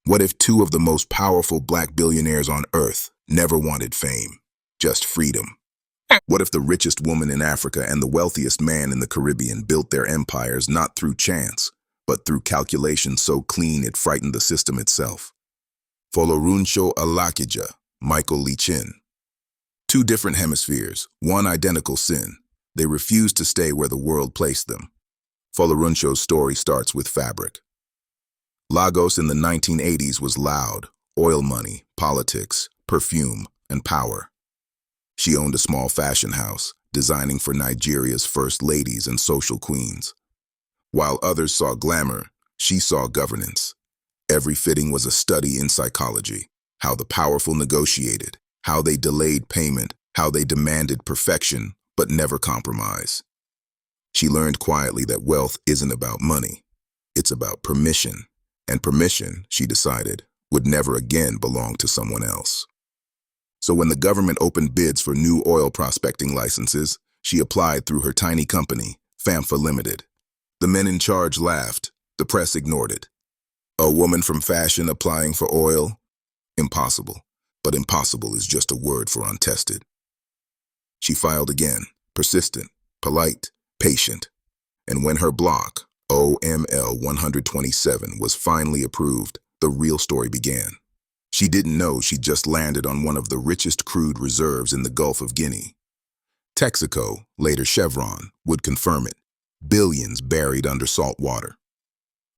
What if two of the most powerful black billionaires on earth never wanted fame, just freedom? What if the richest woman in Africa and the wealthiest man in the Caribbean built their empires not through chance, but through calculation so clean it frightened the system itself? Folorunso Alakija, Michael Lee Chin. Two different hemispheres, one identical sin. They refused to stay where the world placed them. Folorunso's story starts with fabric. Lagos in the 1980s was loud: oil money, politics, perfume, and power. She owned a small fashion house, designing for Nigeria's first ladies and social queens. While others saw glamour, she saw governance. Every fitting was a study in psychology: how the powerful negotiated, how they delayed payment, how they demanded perfection but never compromise. She learned quietly that wealth isn't about money, it's about permission. And permission, she decided, would never again belong to someone else. So when the government opened bids for new oil prospecting licenses, she applied through her tiny company, Famfa Limited. The men in charge laughed. The press ignored it. A woman from fashion applying for oil? Impossible. But impossible is just a word for untested. She filed again, persistent, polite, patient. And when her block, OML 127, was finally approved, the real story began. She didn't know she'd just landed on one of the richest crude reserves in the Gulf of Guinea. Texaco, later Chevron, would confirm it: billions buried under salt water.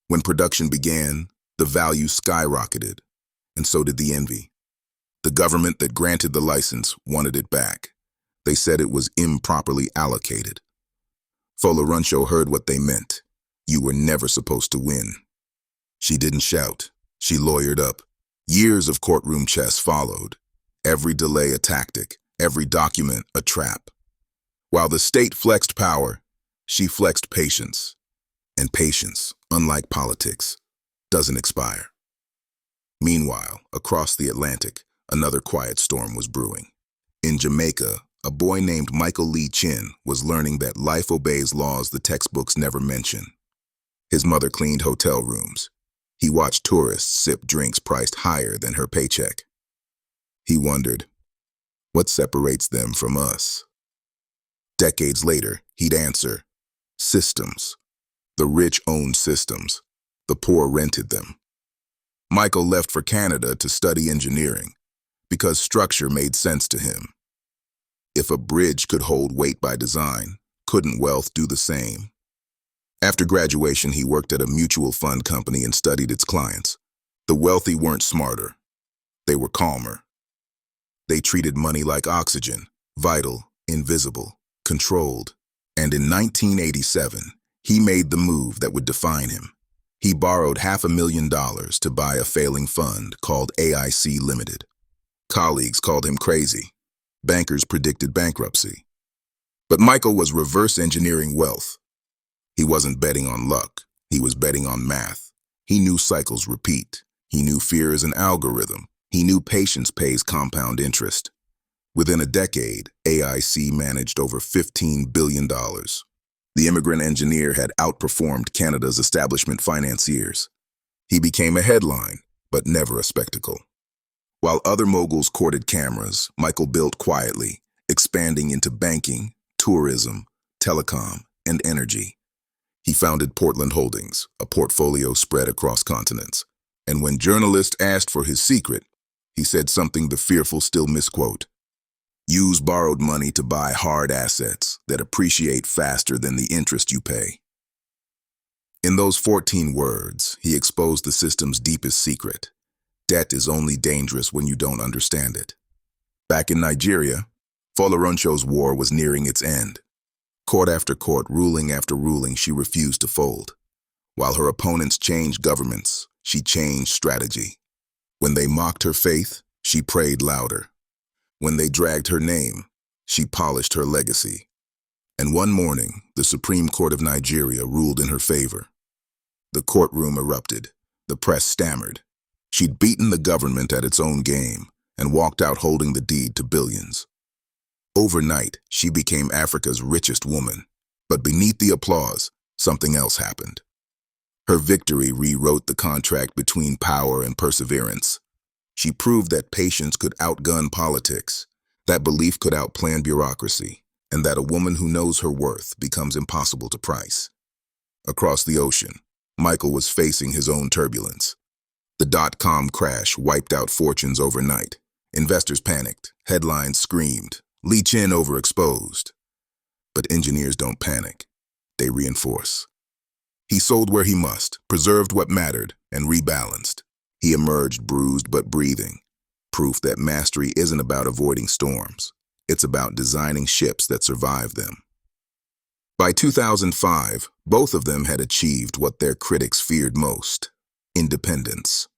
When production began, the value skyrocketed, and so did the envy. The government that granted the license wanted it back. They said it was improperly allocated. Folorunso heard what they meant. You were never supposed to win. She didn't shout. She lawyered up. Years of courtroom chess followed. Every delay a tactic, every document a trap. While the state flexed power, she flexed patience. And patience, unlike politics, doesn't expire. Meanwhile, across the Atlantic, another quiet storm was brewing. In Jamaica, a boy named Michael Lee Chin was learning that life obeys laws the textbooks never mention. His mother cleaned hotel rooms. He watched tourists sip drinks priced higher than her paycheck. He wondered, what separates them from us? Decades later, he'd answer, systems. The rich owned systems. The poor rented them. Michael left for Canada to study engineering because structure made sense to him. If a bridge could hold weight by design, couldn't wealth do the same? After graduation, he worked at a mutual fund company and studied its clients. The wealthy weren't smarter. They were calmer. They treated money like oxygen, vital, invisible, controlled. And in 1987, he made the move that would define him. He borrowed $500,000 to buy a failing fund called AIC Limited. Colleagues called him crazy. Bankers predicted bankruptcy. But Michael was reverse engineering wealth. He wasn't betting on luck. He was betting on math. He knew cycles repeat. He knew fear is an algorithm. He knew patience pays compound interest. Within a decade, AIC managed over $15 billion. The immigrant engineer had outperformed Canada's establishment financiers. He became a headline, but never a spectacle. While other moguls courted cameras, Michael built quietly, expanding into banking, tourism, telecom, and energy. He founded Portland Holdings, a portfolio spread across continents. And when journalists asked for his secret, he said something the fearful still misquote: use borrowed money to buy hard assets that appreciate faster than the interest you pay. In those 14 words, he exposed the system's deepest secret. Debt is only dangerous when you don't understand it. Back in Nigeria, Folorunso's war was nearing its end. Court after court, ruling after ruling, she refused to fold. While her opponents changed governments, she changed strategy. When they mocked her faith, she prayed louder. When they dragged her name, she polished her legacy. And one morning, the Supreme Court of Nigeria ruled in her favor. The courtroom erupted. The press stammered. She'd beaten the government at its own game and walked out holding the deed to billions. Overnight, she became Africa's richest woman. But beneath the applause, something else happened. Her victory rewrote the contract between power and perseverance. She proved that patience could outgun politics, that belief could outplan bureaucracy, and that a woman who knows her worth becomes impossible to price. Across the ocean, Michael was facing his own turbulence. The dot-com crash wiped out fortunes overnight. Investors panicked, headlines screamed, Lee Chin overexposed. But engineers don't panic, they reinforce. He sold where he must, preserved what mattered, and rebalanced. He emerged bruised but breathing, proof that mastery isn't about avoiding storms. It's about designing ships that survive them. By 2005, both of them had achieved what their critics feared most: independence.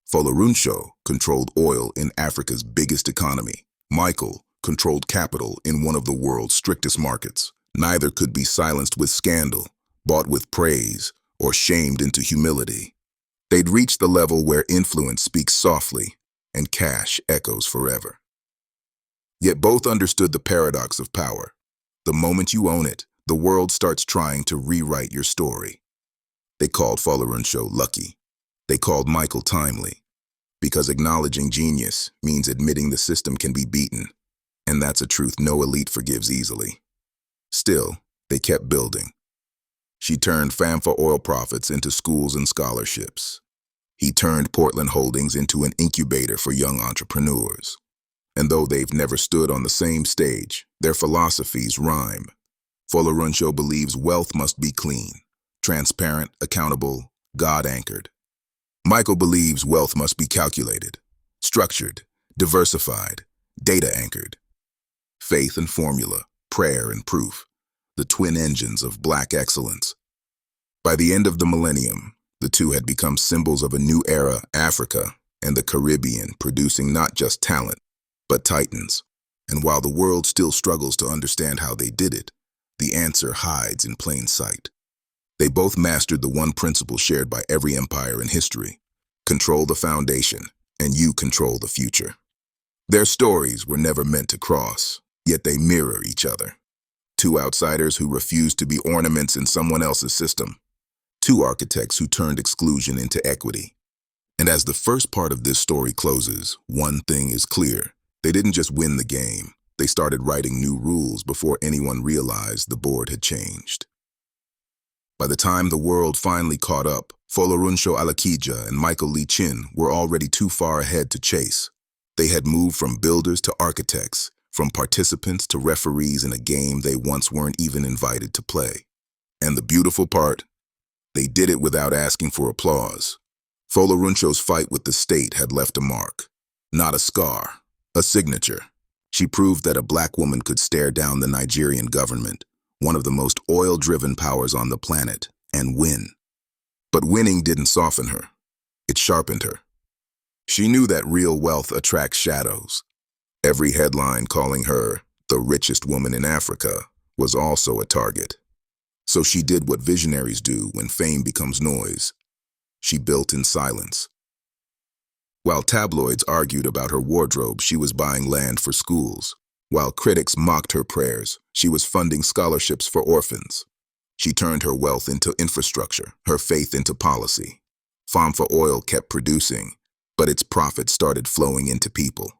Folorunsho controlled oil in Africa's biggest economy. Michael controlled capital in one of the world's strictest markets. Neither could be silenced with scandal, bought with praise, or shamed into humility. They'd reached the level where influence speaks softly and cash echoes forever. Yet both understood the paradox of power. The moment you own it, the world starts trying to rewrite your story. They called Folorunsho lucky. They called Michael timely. Because acknowledging genius means admitting the system can be beaten, and that's a truth no elite forgives easily. Still, they kept building. She turned Famfa Oil profits into schools and scholarships. He turned Portland Holdings into an incubator for young entrepreneurs. And though they've never stood on the same stage, their philosophies rhyme. Folorunsho believes wealth must be clean, transparent, accountable, God-anchored. Michael believes wealth must be calculated, structured, diversified, data-anchored. Faith and formula, prayer and proof, the twin engines of Black excellence. By the end of the millennium, the two had become symbols of a new era, Africa and the Caribbean, producing not just talent, but titans. And while the world still struggles to understand how they did it, the answer hides in plain sight. They both mastered the one principle shared by every empire in history: control the foundation, and you control the future. Their stories were never meant to cross, yet they mirror each other. Two outsiders who refused to be ornaments in someone else's system. Two architects who turned exclusion into equity. And as the first part of this story closes, one thing is clear. They didn't just win the game. They started writing new rules before anyone realized the board had changed. By the time the world finally caught up, Folorunsho Alakija and Michael Lee Chin were already too far ahead to chase. They had moved from builders to architects, from participants to referees in a game they once weren't even invited to play. And the beautiful part? They did it without asking for applause. Folorunsho's fight with the state had left a mark. Not a scar, a signature. She proved that a Black woman could stare down the Nigerian government, one of the most oil-driven powers on the planet, and win. But winning didn't soften her. It sharpened her. She knew that real wealth attracts shadows. Every headline calling her the richest woman in Africa was also a target. So she did what visionaries do when fame becomes noise. She built in silence. While tabloids argued about her wardrobe, she was buying land for schools. While critics mocked her prayers, she was funding scholarships for orphans. She turned her wealth into infrastructure, her faith into policy. Famfa Oil kept producing, but its profits started flowing into people.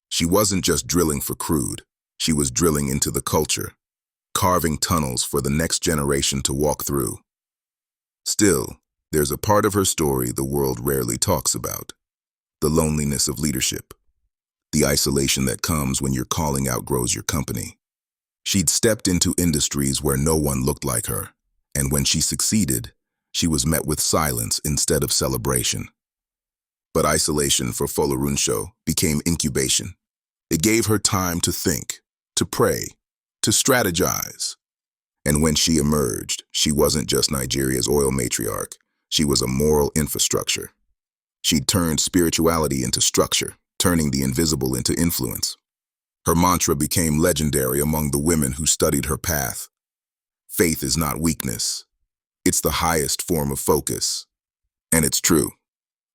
She wasn't just drilling for crude, she was drilling into the culture, carving tunnels for the next generation to walk through. Still, there's a part of her story the world rarely talks about: the loneliness of leadership, the isolation that comes when your calling outgrows your company. She'd stepped into industries where no one looked like her, and when she succeeded, she was met with silence instead of celebration. But isolation for Folorunsho became incubation. It gave her time to think, to pray, to strategize. And when she emerged, she wasn't just Nigeria's oil matriarch, she was a moral infrastructure. She'd turned spirituality into structure, turning the invisible into influence. Her mantra became legendary among the women who studied her path. Faith is not weakness. It's the highest form of focus. And it's true.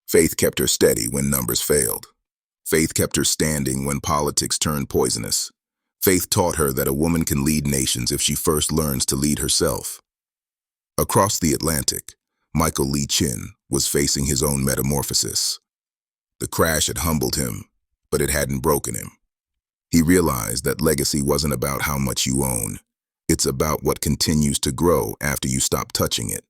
Faith kept her steady when numbers failed. Faith kept her standing when politics turned poisonous. Faith taught her that a woman can lead nations if she first learns to lead herself. Across the Atlantic, Michael Lee Chin was facing his own metamorphosis. The crash had humbled him, but it hadn't broken him. He realized that legacy wasn't about how much you own. It's about what continues to grow after you stop touching it.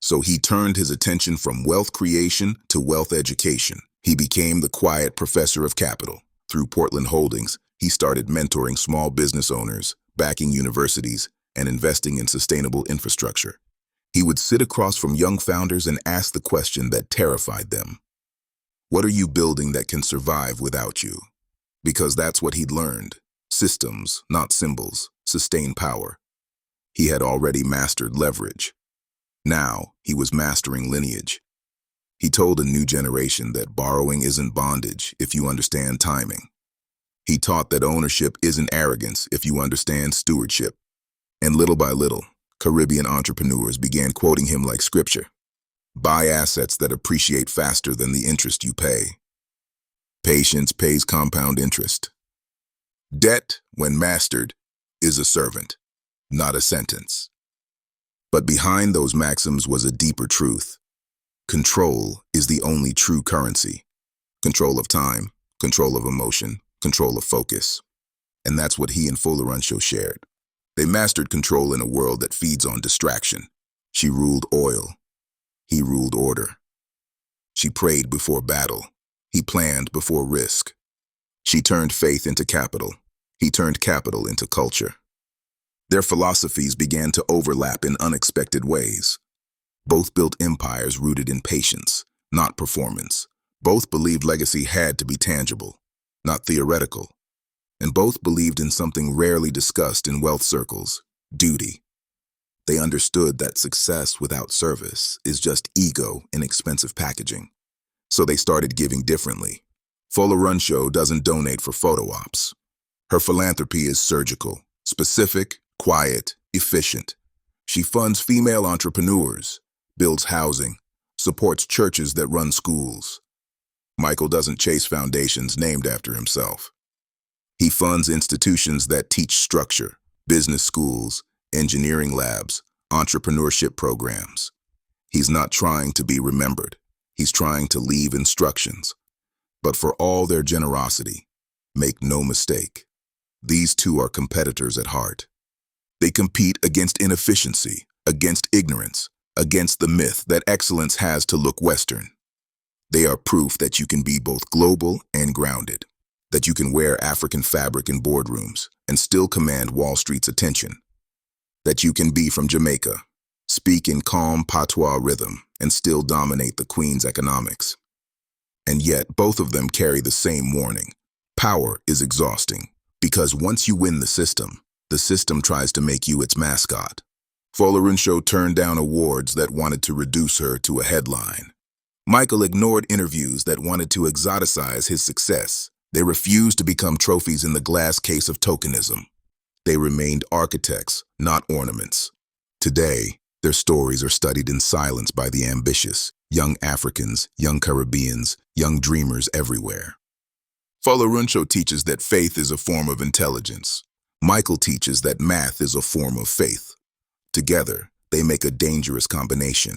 So he turned his attention from wealth creation to wealth education. He became the quiet professor of capital. Through Portland Holdings, he started mentoring small business owners, backing universities, and investing in sustainable infrastructure. He would sit across from young founders and ask the question that terrified them. What are you building that can survive without you? Because that's what he'd learned. Systems, not symbols, sustain power. He had already mastered leverage. Now, he was mastering lineage. He told a new generation that borrowing isn't bondage if you understand timing. He taught that ownership isn't arrogance if you understand stewardship. And little by little, Caribbean entrepreneurs began quoting him like scripture. Buy assets that appreciate faster than the interest you pay. Patience pays compound interest. Debt, when mastered, is a servant, not a sentence. But behind those maxims was a deeper truth. Control is the only true currency. Control of time, control of emotion, control of focus. And that's what he and Famfa Oil shared. They mastered control in a world that feeds on distraction. She ruled oil. He ruled order. She prayed before battle. He planned before risk. She turned faith into capital. He turned capital into culture. Their philosophies began to overlap in unexpected ways. Both built empires rooted in patience, not performance. Both believed legacy had to be tangible, not theoretical. And both believed in something rarely discussed in wealth circles: duty. They understood that success without service is just ego in expensive packaging. So they started giving differently. Famfa Oil doesn't donate for photo ops. Her philanthropy is surgical, specific, quiet, efficient. She funds female entrepreneurs, builds housing, supports churches that run schools. Michael doesn't chase foundations named after himself. He funds institutions that teach structure, business schools, engineering labs, entrepreneurship programs. He's not trying to be remembered. He's trying to leave instructions. But for all their generosity, make no mistake, these two are competitors at heart. They compete against inefficiency, against ignorance, against the myth that excellence has to look Western. They are proof that you can be both global and grounded, that you can wear African fabric in boardrooms and still command Wall Street's attention, that you can be from Jamaica, speak in calm patois rhythm, and still dominate the Queen's economics. And yet, both of them carry the same warning. Power is exhausting, because once you win the system tries to make you its mascot. Famfa Oil turned down awards that wanted to reduce her to a headline. Michael ignored interviews that wanted to exoticize his success. They refused to become trophies in the glass case of tokenism. They remained architects, not ornaments. Today, their stories are studied in silence by the ambitious, young Africans, young Caribbeans, young dreamers everywhere. Famfa Oil teaches that faith is a form of intelligence. Michael teaches that math is a form of faith. Together, they make a dangerous combination,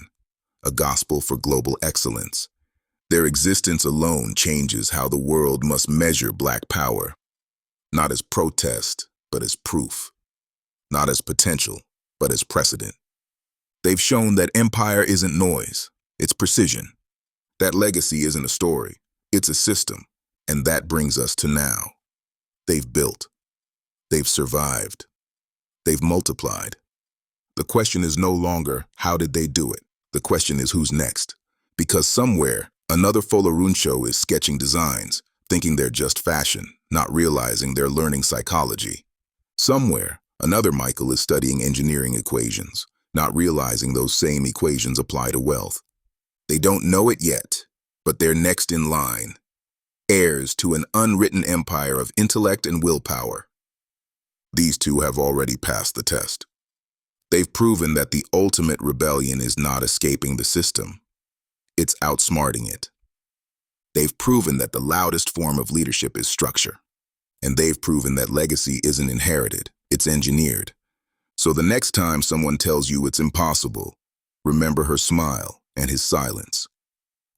a gospel for global excellence. Their existence alone changes how the world must measure Black power, not as protest, but as proof, not as potential, but as precedent. They've shown that empire isn't noise, it's precision. That legacy isn't a story, it's a system. And that brings us to now. They've built. They've survived. They've multiplied. The question is no longer, how did they do it? The question is, who's next? Because somewhere, another Famfa Oil is sketching designs, thinking they're just fashion, not realizing they're learning psychology. Somewhere, another Michael is studying engineering equations, not realizing those same equations apply to wealth. They don't know it yet, but they're next in line. Heirs to an unwritten empire of intellect and willpower. These two have already passed the test. They've proven that the ultimate rebellion is not escaping the system. It's outsmarting it. They've proven that the loudest form of leadership is structure. And they've proven that legacy isn't inherited, it's engineered. So the next time someone tells you it's impossible, Remember her smile and his silence.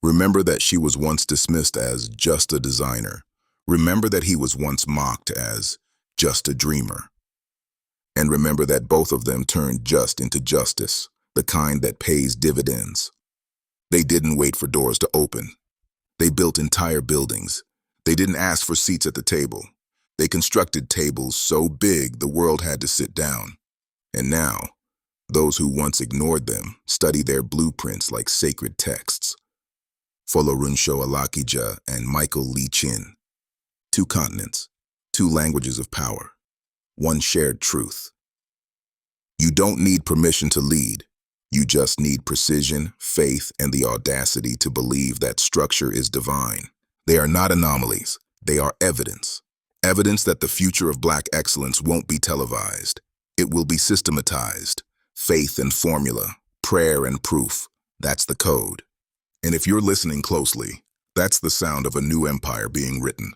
Remember that she was once dismissed as just a designer. Remember that he was once mocked as just a dreamer. And remember that both of them turned just into justice, the kind that pays dividends. They didn't wait for doors to open. They built entire buildings. They didn't ask for seats at the table. They constructed tables so big the world had to sit down. And now, those who once ignored them study their blueprints like sacred texts. Folorunsho Alakija and Michael Lee Chin. 2 continents, 2 languages of power, 1 shared truth. You don't need permission to lead. You just need precision, faith, and the audacity to believe that structure is divine. They are not anomalies. They are evidence. Evidence that the future of Black excellence won't be televised. It will be systematized. Faith and formula, prayer and proof. That's the code. And if you're listening closely, that's the sound of a new empire being written.